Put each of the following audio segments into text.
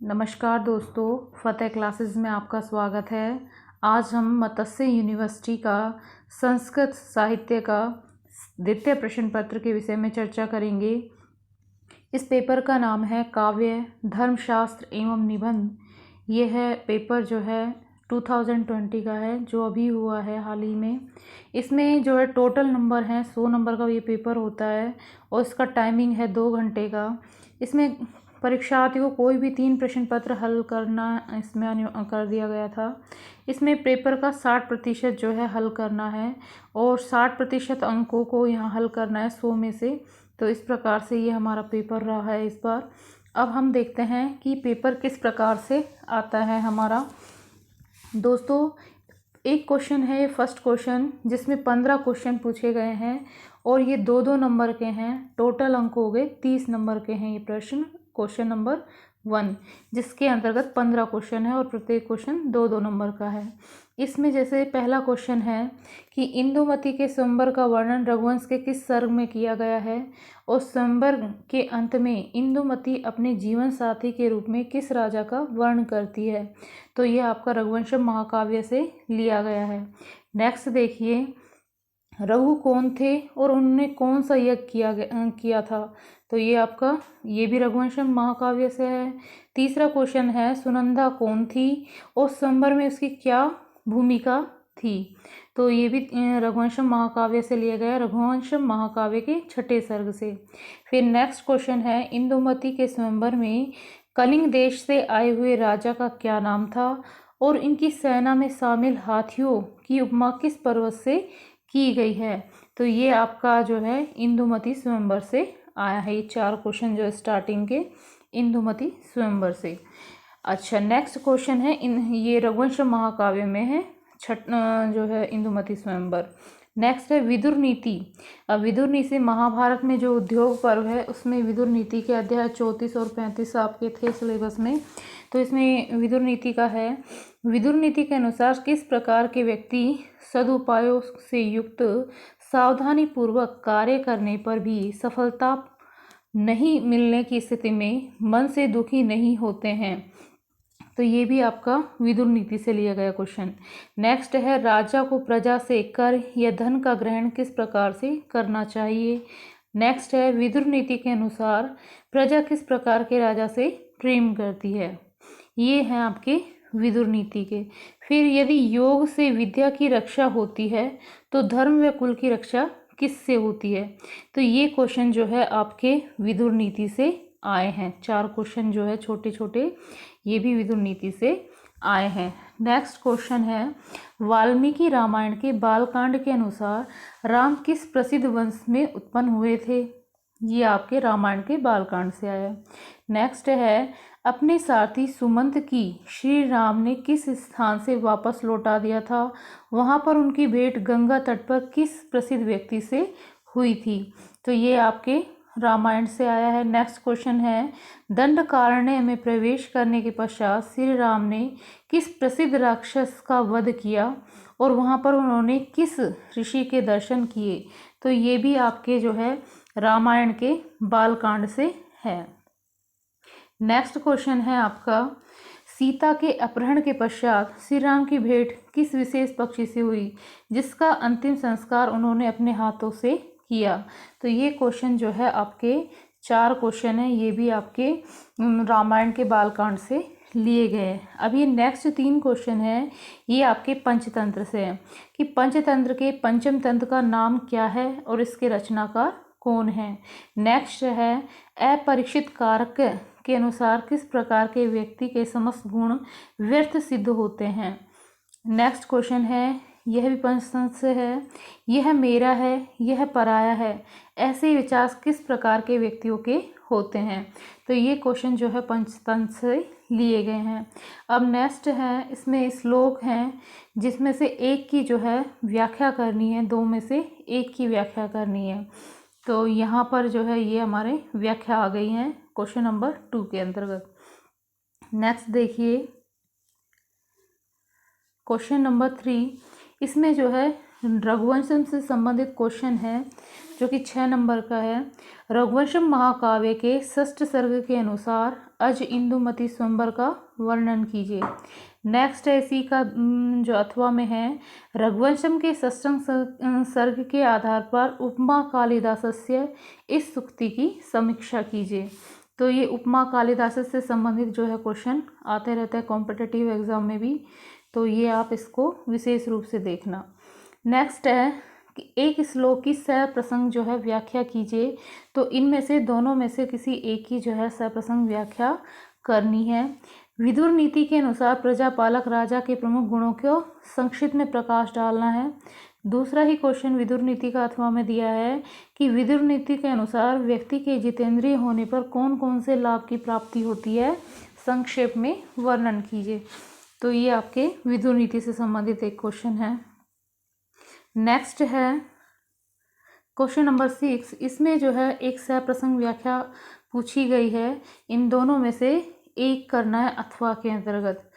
नमस्कार दोस्तों, फतेह क्लासेस में आपका स्वागत है। आज हम मत्स्य यूनिवर्सिटी का संस्कृत साहित्य का द्वितीय प्रश्न पत्र के विषय में चर्चा करेंगे। इस पेपर का नाम है काव्य धर्मशास्त्र एवं निबंध। यह है पेपर जो है 2020 का है, जो अभी हुआ है हाल ही में। इसमें जो है टोटल नंबर हैं 100 नंबर का ये पेपर होता है और इसका टाइमिंग है 2 घंटे का। इसमें परीक्षार्थियों को कोई भी 3 प्रश्न पत्र हल करना इसमें कर दिया गया था। इसमें पेपर का 60% जो है हल करना है और 60% अंकों को यहाँ हल करना है 100 में से। तो इस प्रकार से ये हमारा पेपर रहा है इस बार। अब हम देखते हैं कि पेपर किस प्रकार से आता है हमारा। दोस्तों, एक क्वेश्चन है, फर्स्ट क्वेश्चन, जिसमें 15 क्वेश्चन पूछे गए हैं और ये 2-2 नंबर के हैं। टोटल अंक हो गए 30 नंबर के हैं ये प्रश्न। क्वेश्चन नंबर 1, जिसके अंतर्गत 15 क्वेश्चन है और प्रत्येक क्वेश्चन 2-2 नंबर का है। इसमें जैसे पहला क्वेश्चन है कि इंदुमती के स्वयंवर का वर्णन रघुवंश के किस सर्ग में किया गया है और स्वयंवर के अंत में इंदुमती अपने जीवन साथी के रूप में किस राजा का वर्णन करती है। तो ये आपका रघुवंश महाकाव्य से लिया गया है। नेक्स्ट देखिए, रघु कौन थे और उन्होंने कौन सा यज्ञ किया था। तो ये आपका ये भी रघुवंश महाकाव्य से है। तीसरा क्वेश्चन है, सुनंदा कौन थी और स्वयंवर में उसकी क्या भूमिका थी। तो ये भी रघुवंश महाकाव्य से लिया गया, रघुवंश महाकाव्य के 6ठे सर्ग से। फिर नेक्स्ट क्वेश्चन है, इंदुमती के स्वयंवर में कलिंग देश से आए हुए राजा का क्या नाम था और इनकी सेना में शामिल हाथियों की उपमा किस पर्वत से की गई है। तो ये आपका जो है इंदुमती स्वयंवर से आया है। ये 4 क्वेश्चन जो स्टार्टिंग के इंदुमती स्वयंवर से। अच्छा, नेक्स्ट क्वेश्चन है, ये रघुवंश महाकाव्य में है, जो है इंदुमती स्वयंवर। नेक्स्ट है विदुर नीति। अब विदुर नीति महाभारत में जो उद्योग पर्व है उसमें विदुर नीति के अध्याय 34 और 35 आपके थे सिलेबस में। तो इसमें विदुर नीति का है, विदुर नीति के अनुसार किस प्रकार के व्यक्ति सदुपायों से युक्त सावधानी पूर्वक कार्य करने पर भी सफलता नहीं मिलने की स्थिति में मन से दुखी नहीं होते हैं। तो ये भी आपका विदुर नीति से लिया गया क्वेश्चन। नेक्स्ट है, राजा को प्रजा से कर या धन का ग्रहण किस प्रकार से करना चाहिए। नेक्स्ट है, विदुर नीति के अनुसार प्रजा किस प्रकार के राजा से प्रेम करती है। ये हैं आपके विदुर नीति के। फिर यदि योग से विद्या की रक्षा होती है तो धर्म व कुल की रक्षा किससे होती है। तो ये क्वेश्चन जो है आपके विदुर नीति से आए हैं। 4 क्वेश्चन जो है छोटे छोटे, ये भी विदुर नीति से आए हैं। नेक्स्ट क्वेश्चन है, वाल्मीकि रामायण के बालकांड के अनुसार राम किस प्रसिद्ध वंश में उत्पन्न हुए थे। ये आपके रामायण के बालकांड से आया। नेक्स्ट है, अपने सारथी सुमंत की श्री राम ने किस स्थान से वापस लौटा दिया था, वहाँ पर उनकी भेंट गंगा तट पर किस प्रसिद्ध व्यक्ति से हुई थी। तो ये आपके रामायण से आया है। नेक्स्ट क्वेश्चन है, दंडकारण्य में प्रवेश करने के पश्चात श्री राम ने किस प्रसिद्ध राक्षस का वध किया और वहाँ पर उन्होंने किस ऋषि के दर्शन किए। तो ये भी आपके जो है रामायण के बालकांड से है। नेक्स्ट क्वेश्चन है आपका, सीता के अपहरण के पश्चात श्री राम की भेंट किस विशेष पक्षी से हुई जिसका अंतिम संस्कार उन्होंने अपने हाथों से किया। तो ये क्वेश्चन जो है आपके 4 क्वेश्चन है, ये भी आपके रामायण के बालकांड से लिए गए। अब ये नेक्स्ट 3 क्वेश्चन है, ये आपके पंचतंत्र से है कि पंचतंत्र के पंचम तंत्र का नाम क्या है और इसके रचनाकार कौन है। नेक्स्ट है, अपरीक्षित कारक के अनुसार किस प्रकार के व्यक्ति के समस्त गुण व्यर्थ सिद्ध होते हैं। नेक्स्ट क्वेश्चन है, यह भी पंचतंत्र से है, यह मेरा है, यह पराया है, ऐसे विचार किस प्रकार के व्यक्तियों के होते हैं। तो ये क्वेश्चन जो है पंचतंत्र से लिए गए हैं। अब नेक्स्ट है, इसमें श्लोक हैं जिसमें से एक की जो है व्याख्या करनी है, 2 में से एक की व्याख्या करनी है। तो यहाँ पर जो है ये हमारे व्याख्या आ गई हैं क्वेश्चन नंबर 2 के अंतर्गत। नेक्स्ट देखिए क्वेश्चन नंबर 3, इसमें जो है रघुवंशम से संबंधित क्वेश्चन है जो कि 6 नंबर का है। रघुवंशम महाकाव्य के षष्ठ सर्ग के अनुसार अज इंदुमती स्वयंवर का वर्णन कीजिए। नेक्स्ट है इसी का जो अथवा में है, रघुवंशम के षष्ठम सर्ग के आधार पर उपमा कालिदासस्य इस सूक्ति की समीक्षा कीजिए। तो ये उपमा कालिदास से संबंधित जो है क्वेश्चन आते रहते हैं कॉम्पिटिटिव एग्जाम में भी, तो ये आप इसको विशेष रूप से देखना। नेक्स्ट है कि एक श्लोक की सप्रसंग जो है व्याख्या कीजिए। तो इनमें से दोनों में से किसी एक की जो है सप्रसंग व्याख्या करनी है। विदुर नीति के अनुसार प्रजापालक राजा के प्रमुख गुणों को संक्षिप्त में प्रकाश डालना है। दूसरा ही क्वेश्चन विदुर नीति का अथवा में दिया है कि विदुर नीति के अनुसार व्यक्ति के जितेंद्रिय होने पर कौन कौन से लाभ की प्राप्ति होती है, संक्षेप में वर्णन कीजिए। तो ये आपके विदुर नीति से संबंधित एक क्वेश्चन है। नेक्स्ट है क्वेश्चन नंबर 6। इसमें जो है एक सप्रसंग व्याख्या पूछी गई है, इन दोनों में से एक करना है अथवा के अंतर्गत।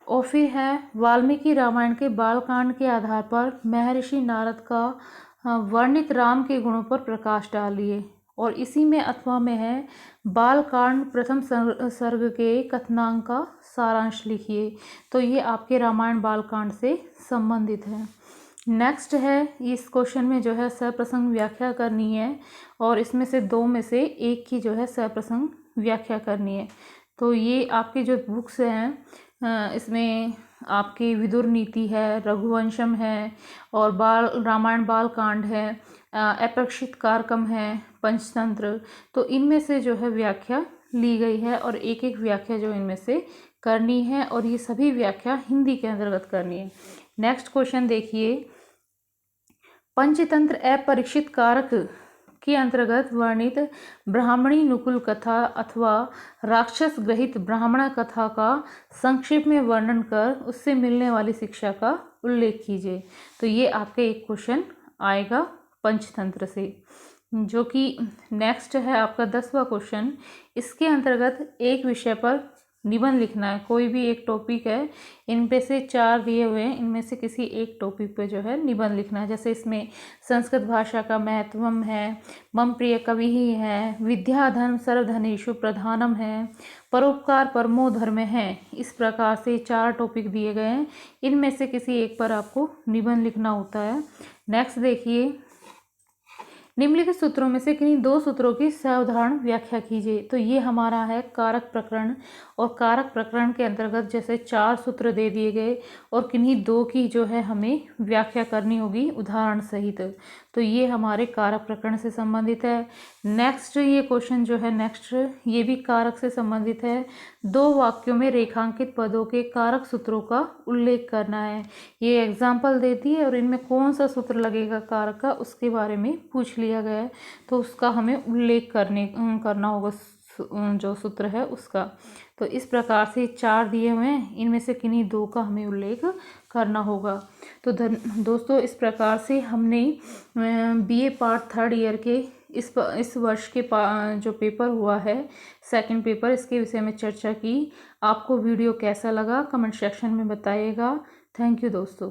और फिर है वाल्मीकि रामायण के बालकांड के आधार पर महर्षि नारद का वर्णित राम के गुणों पर प्रकाश डालिए। और इसी में अथवा में है बालकांड प्रथम सर्ग के कथनांक का सारांश लिखिए। तो ये आपके रामायण बालकांड से संबंधित है। नेक्स्ट है इस क्वेश्चन में जो है सप्रसंग व्याख्या करनी है और इसमें से दो में से एक की जो है सप्रसंग व्याख्या करनी है। तो ये आपके जो बुक्स हैं इसमें आपकी विदुर नीति है, रघुवंशम है और रामायण बालकांड है, अपरक्षित कारकम है, पंचतंत्र। तो इनमें से जो है व्याख्या ली गई है और एक एक व्याख्या जो इनमें से करनी है और ये सभी व्याख्या हिंदी के अंतर्गत करनी है। नेक्स्ट क्वेश्चन देखिए, पंचतंत्र अपरीक्षित कारक के अंतर्गत वर्णित ब्राह्मणी नुकुल कथा अथवा राक्षस ग्रहित ब्राह्मण कथा का संक्षेप में वर्णन कर उससे मिलने वाली शिक्षा का उल्लेख कीजिए। तो ये आपके एक क्वेश्चन आएगा पंचतंत्र से, जो कि नेक्स्ट है आपका 10वां क्वेश्चन। इसके अंतर्गत एक विषय पर निबंध लिखना है, कोई भी एक टॉपिक है, इन पे से 4 दिए हुए हैं, इनमें से किसी एक टॉपिक पे जो है निबंध लिखना है। जैसे इसमें संस्कृत भाषा का महत्वम है, मम प्रिय कवि ही है, विद्या धर्म सर्वधनेषु प्रधानम है, परोपकार परमो धर्म है। इस प्रकार से 4 टॉपिक दिए गए हैं, इनमें से किसी एक पर आपको निबंध लिखना होता है। नेक्स्ट देखिए, निम्नलिखित सूत्रों में से किन्हीं 2 सूत्रों की साधारण व्याख्या कीजिए। तो ये हमारा है कारक प्रकरण, और कारक प्रकरण के अंतर्गत जैसे 4 सूत्र दे दिए गए और किन्हीं 2 की जो है हमें व्याख्या करनी होगी उदाहरण सहित। तो ये हमारे कारक प्रकरण से संबंधित है। नेक्स्ट ये क्वेश्चन जो है नेक्स्ट ये भी कारक से संबंधित है। 2 वाक्यों में रेखांकित पदों के कारक सूत्रों का उल्लेख करना है। ये एग्जाम्पल देती है और इनमें कौन सा सूत्र लगेगा कारक का उसके बारे में पूछ लिया गया है, तो उसका हमें उल्लेख करना होगा जो सूत्र है उसका। तो इस प्रकार से 4 दिए हुए हैं, इनमें से किन्हीं 2 का हमें उल्लेख करना होगा। तो दोस्तों इस प्रकार से हमने बीए पार्ट 3rd ईयर के इस वर्ष के जो पेपर हुआ है सेकंड पेपर, इसके विषय में चर्चा की। आपको वीडियो कैसा लगा कमेंट सेक्शन में बताइएगा। थैंक यू दोस्तों।